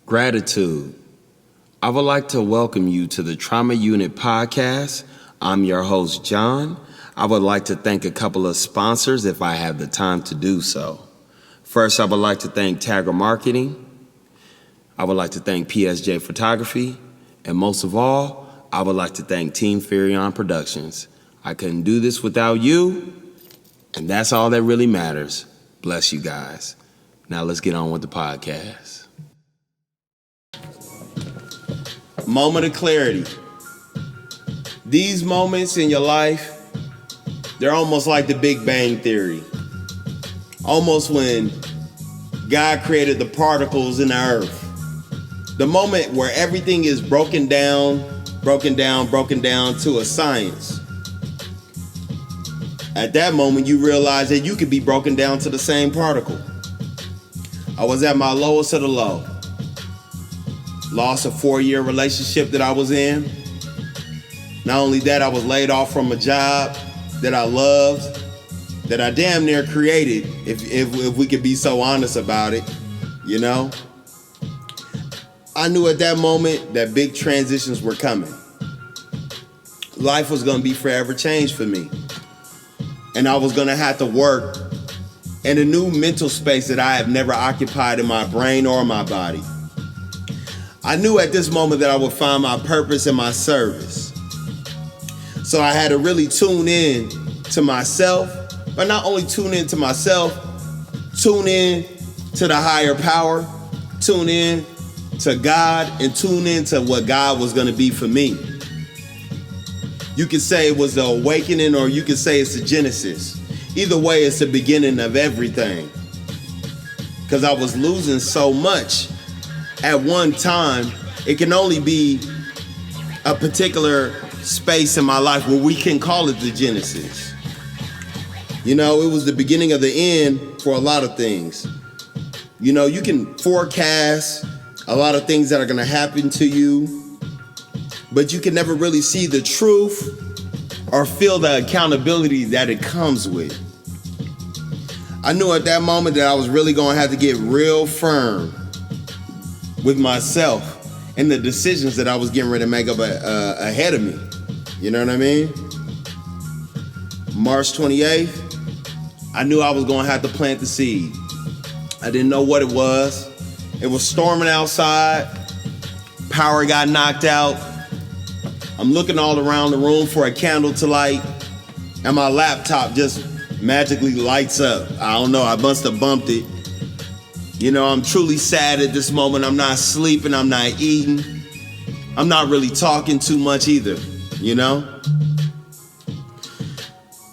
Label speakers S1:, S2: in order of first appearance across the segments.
S1: Gratitude. I would like to welcome you to the Trauma Unit Podcast. I'm your host, John. I would like to thank a couple of sponsors if I have the time to do so. First, I would like to thank Tagger Marketing. I would like to thank PSJ Photography. And most of all, I would like to thank Team Furion Productions. I couldn't do this without you, and that's all that really matters. Bless you guys. Now let's get on with the podcast. Moment of clarity. These moments in your life, they're almost like the Big Bang Theory. Almost when God created the particles in the earth. The moment where everything is broken down to a science. At that moment, you realize that you could be broken down to the same particle. I was at my lowest of the low. Lost a 4-year relationship that I was in. Not only that, I was laid off from a job that I loved, that I damn near created, if we could be so honest about it, you know? I knew at that moment that big transitions were coming. Life was gonna be forever changed for me. And I was gonna have to work in a new mental space that I have never occupied in my brain or my body. I knew at this moment that I would find my purpose and my service. So I had to really tune in to myself, but not only tune in to myself, tune in to the higher power, tune in to God, and tune in to what God was gonna be for me. You could say it was the awakening, or you could say it's the genesis. Either way, it's the beginning of everything. Because I was losing so much at one time. It can only be a particular space in my life where we can call it the genesis. You know, it was the beginning of the end for a lot of things. You know, you can forecast a lot of things that are gonna happen to you, but you can never really see the truth or feel the accountability that it comes with. I knew at that moment that I was really gonna have to get real firm with myself and the decisions that I was getting ready to make up ahead of me. You know what I mean? March 28th, I knew I was gonna have to plant the seed. I didn't know what it was. It was storming outside. Power got knocked out. I'm looking all around the room for a candle to light, and my laptop just magically lights up. I don't know, I must have bumped it. You know, I'm truly sad at this moment. I'm not sleeping, I'm not eating. I'm not really talking too much either, you know?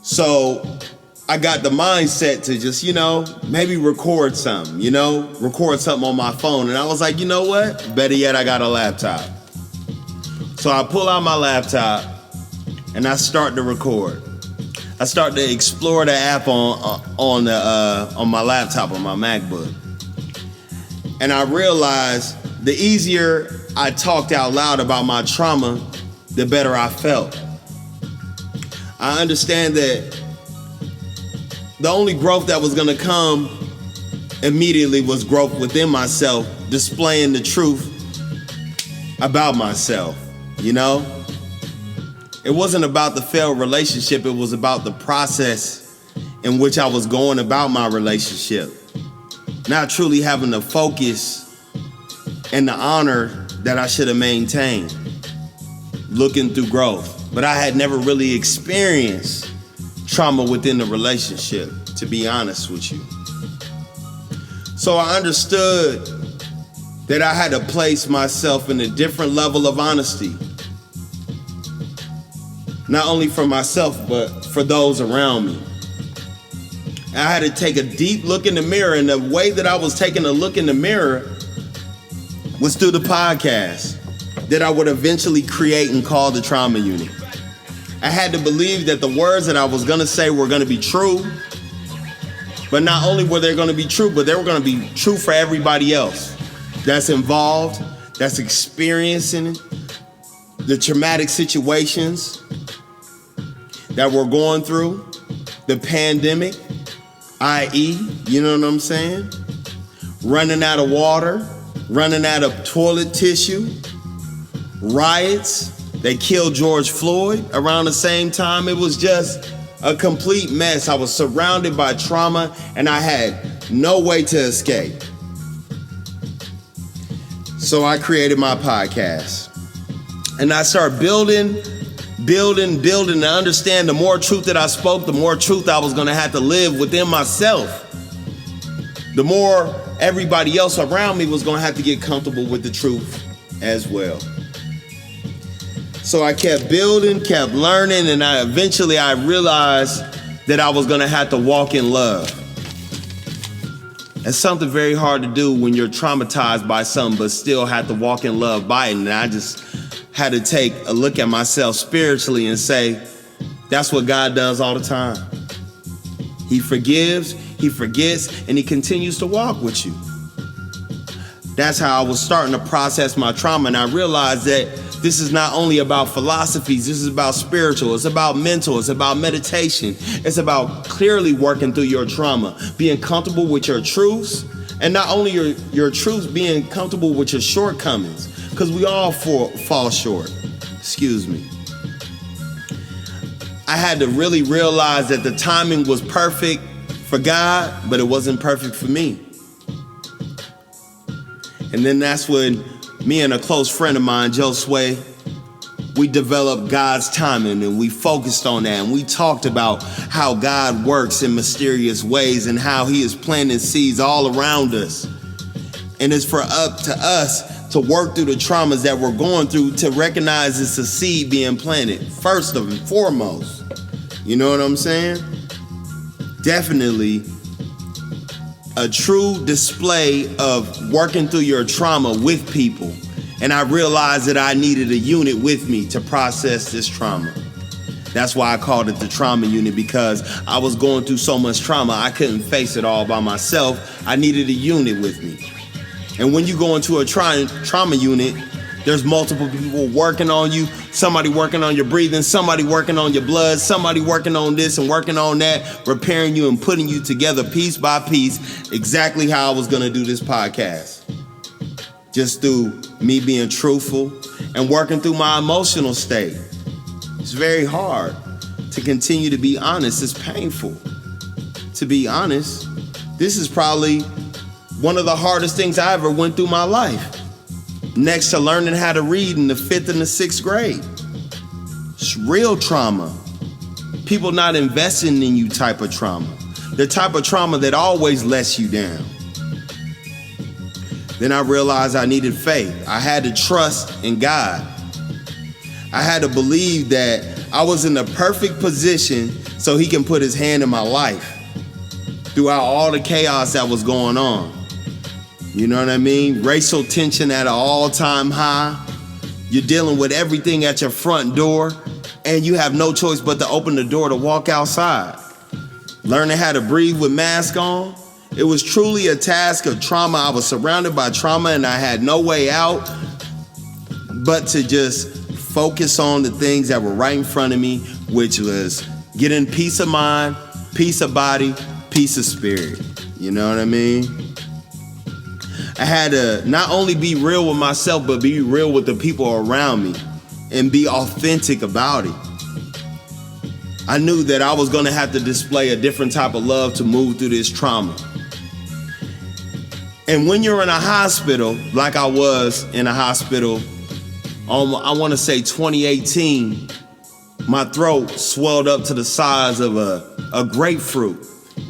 S1: So I got the mindset to just, you know, maybe record something, record something on my phone. And I was like, you know what? Better yet, I got a laptop. So I pull out my laptop and I start to record. I start to explore the app on my laptop, on my MacBook. And I realized the easier I talked out loud about my trauma, the better I felt. I understand that the only growth that was gonna come immediately was growth within myself, displaying the truth about myself, you know? It wasn't about the failed relationship, it was about the process in which I was going about my relationship. Not truly having the focus and the honor that I should have maintained, looking through growth. But I had never really experienced trauma within the relationship, to be honest with you. So I understood that I had to place myself in a different level of honesty. Not only for myself, but for those around me. I had to take a deep look in the mirror, and the way that I was taking a look in the mirror was through the podcast that I would eventually create and call the Trauma Unit. I had to believe that the words that I was gonna say were gonna be true, but not only were they gonna be true, but they were gonna be true for everybody else that's involved, that's experiencing the traumatic situations that we're going through, the pandemic, i.e., you know what I'm saying? Running out of water, running out of toilet tissue, riots. They killed George Floyd around the same time. It was just a complete mess. I was surrounded by trauma and I had no way to escape. So I created my podcast. And I started building, and understand the more truth that I spoke, the more truth I was gonna have to live within myself. The more everybody else around me was gonna have to get comfortable with the truth as well. So I kept building, kept learning, and eventually I realized that I was gonna have to walk in love. It's something very hard to do when you're traumatized by something, but still have to walk in love by it. And I just had to take a look at myself spiritually and say, that's what God does all the time. He forgives, he forgets, and he continues to walk with you. That's how I was starting to process my trauma, and I realized that this is not only about philosophies, this is about spiritual, it's about mental, it's about meditation, it's about clearly working through your trauma, being comfortable with your truths, and not only your truths, being comfortable with your shortcomings, because we all fall short. Excuse me. I had to really realize that the timing was perfect for God, but it wasn't perfect for me. And then that's when me and a close friend of mine, Joe Sway, we developed God's timing, and we focused on that, and we talked about how God works in mysterious ways and how he is planting seeds all around us. And it's up to us to work through the traumas that we're going through, to recognize it's a seed being planted, first and foremost. You know what I'm saying? Definitely a true display of working through your trauma with people. And I realized that I needed a unit with me to process this trauma. That's why I called it the trauma unit, because I was going through so much trauma, I couldn't face it all by myself. I needed a unit with me. And when you go into a trauma unit, there's multiple people working on you. Somebody working on your breathing, somebody working on your blood, somebody working on this and working on that, repairing you and putting you together piece by piece, exactly how I was gonna do this podcast. Just through me being truthful and working through my emotional state. It's very hard to continue to be honest. It's painful. To be honest, this is probably one of the hardest things I ever went through my life. Next to learning how to read in the 5th and the 6th grade. It's real trauma. People not investing in you type of trauma. The type of trauma that always lets you down. Then I realized I needed faith. I had to trust in God. I had to believe that I was in the perfect position so he can put his hand in my life throughout all the chaos that was going on. You know what I mean? Racial tension at an all-time high. You're dealing with everything at your front door, and you have no choice but to open the door to walk outside. Learning how to breathe with mask on. It was truly a task of trauma. I was surrounded by trauma, and I had no way out but to just focus on the things that were right in front of me, which was getting peace of mind, peace of body, peace of spirit. You know what I mean? I had to not only be real with myself, but be real with the people around me and be authentic about it. I knew that I was gonna have to display a different type of love to move through this trauma. And when you're in a hospital, like I was in a hospital, I wanna say 2018, my throat swelled up to the size of a grapefruit.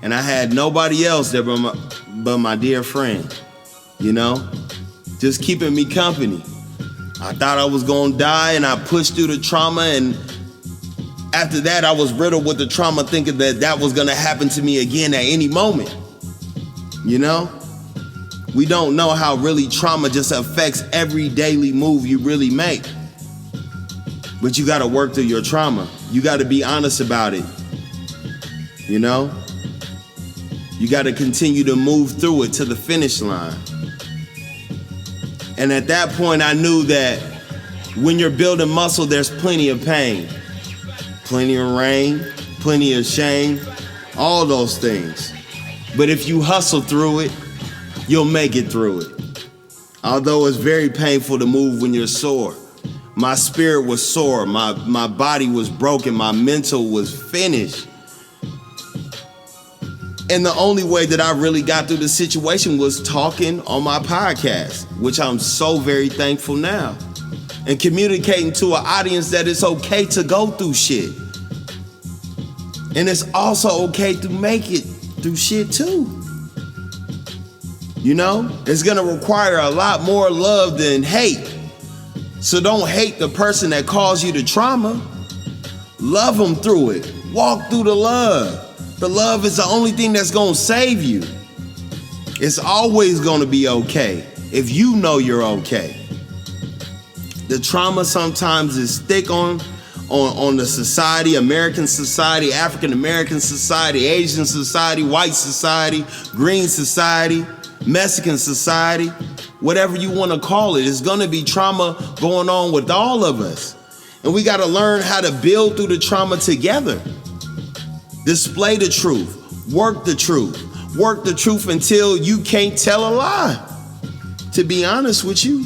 S1: And I had nobody else there but my dear friend, you know, just keeping me company. I thought I was gonna die, and I pushed through the trauma, and after that I was riddled with the trauma, thinking that was gonna happen to me again at any moment. You know? We don't know how really trauma just affects every daily move you really make. But you gotta work through your trauma. You gotta be honest about it. You know? You gotta continue to move through it to the finish line. And at that point, I knew that when you're building muscle, there's plenty of pain. Plenty of rain, plenty of shame, all those things. But if you hustle through it, you'll make it through it. Although it's very painful to move when you're sore. My spirit was sore. My body was broken. My mental was finished. And the only way that I really got through the situation was talking on my podcast, which I'm so very thankful now. And communicating to an audience that it's okay to go through shit. And it's also okay to make it through shit too. You know, it's gonna require a lot more love than hate. So don't hate the person that caused you the trauma. Love them through it. Walk through the love. The love is the only thing that's gonna save you. It's always gonna be okay if you know you're okay. The trauma sometimes is thick on the society, American society, African American society, Asian society, white society, green society, Mexican society, whatever you want to call it. It's going to be trauma going on with all of us. And we got to learn how to build through the trauma together. Display the truth, work the truth until you can't tell a lie, to be honest with you.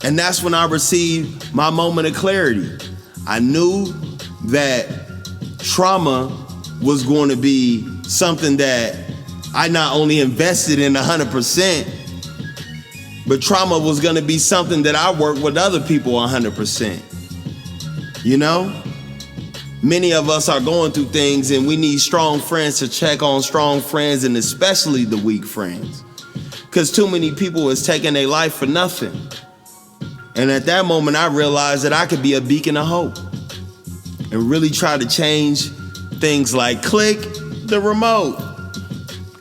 S1: And that's when I received my moment of clarity. I knew that trauma was going to be something that I not only invested in 100%, but trauma was going to be something that I worked with other people 100%. You know? Many of us are going through things and we need strong friends to check on strong friends, and especially the weak friends. Because too many people is taking their life for nothing. And at that moment, I realized that I could be a beacon of hope and really try to change things like click the remote.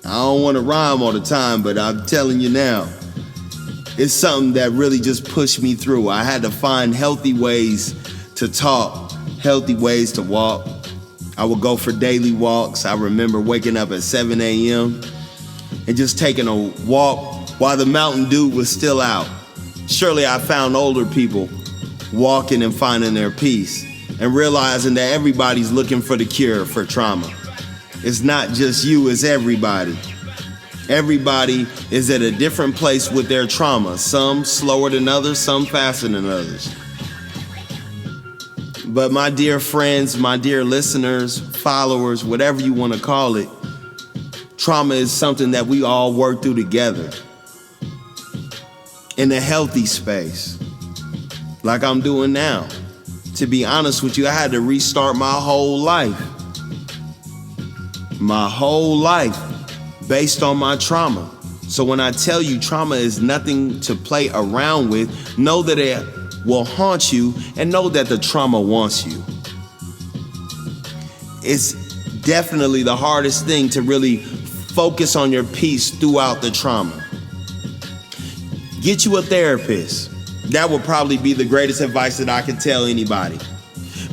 S1: I don't want to rhyme all the time, but I'm telling you now, it's something that really just pushed me through. I had to find healthy ways to talk, healthy ways to walk. I would go for daily walks. I remember waking up at 7 a.m. and just taking a walk while the Mountain Dew was still out. Surely I found older people walking and finding their peace and realizing that everybody's looking for the cure for trauma. It's not just you, it's everybody. Everybody is at a different place with their trauma. Some slower than others, some faster than others. But my dear friends, my dear listeners, followers, whatever you want to call it, trauma is something that we all work through together. In a healthy space, like I'm doing now. To be honest with you, I had to restart my whole life. My whole life based on my trauma. So when I tell you trauma is nothing to play around with, know that it will haunt you and know that the trauma wants you. It's definitely the hardest thing to really focus on your peace throughout the trauma. Get you a therapist. That would probably be the greatest advice that I could tell anybody.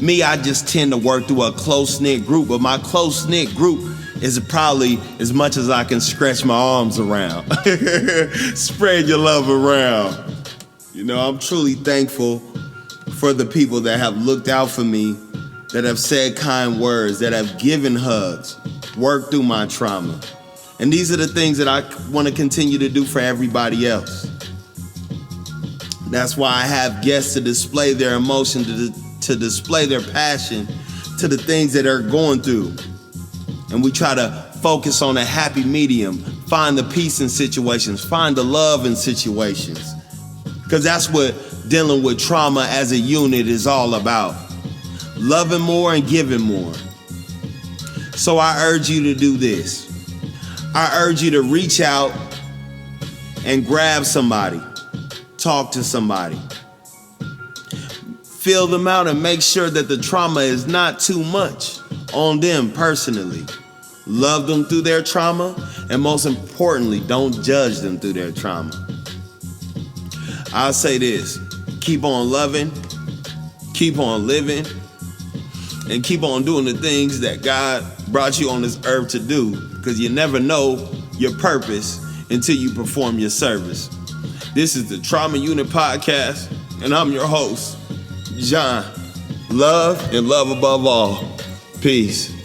S1: Me, I just tend to work through a close-knit group, but my close-knit group is probably as much as I can stretch my arms around. Spread your love around. You know, I'm truly thankful for the people that have looked out for me, that have said kind words, that have given hugs, worked through my trauma. And these are the things that I want to continue to do for everybody else. That's why I have guests to display their emotion, to display their passion to the things that they're going through. And we try to focus on a happy medium, find the peace in situations, find the love in situations. Because that's what dealing with trauma as a unit is all about. Loving more and giving more. So I urge you to do this. I urge you to reach out and grab somebody. Talk to somebody. Feel them out and make sure that the trauma is not too much on them personally. Love them through their trauma, and most importantly, don't judge them through their trauma. I'll say this: keep on loving, keep on living, and keep on doing the things that God brought you on this earth to do, because you never know your purpose until you perform your service. This is the Trauma Unit Podcast, and I'm your host, John. Love and love above all. Peace.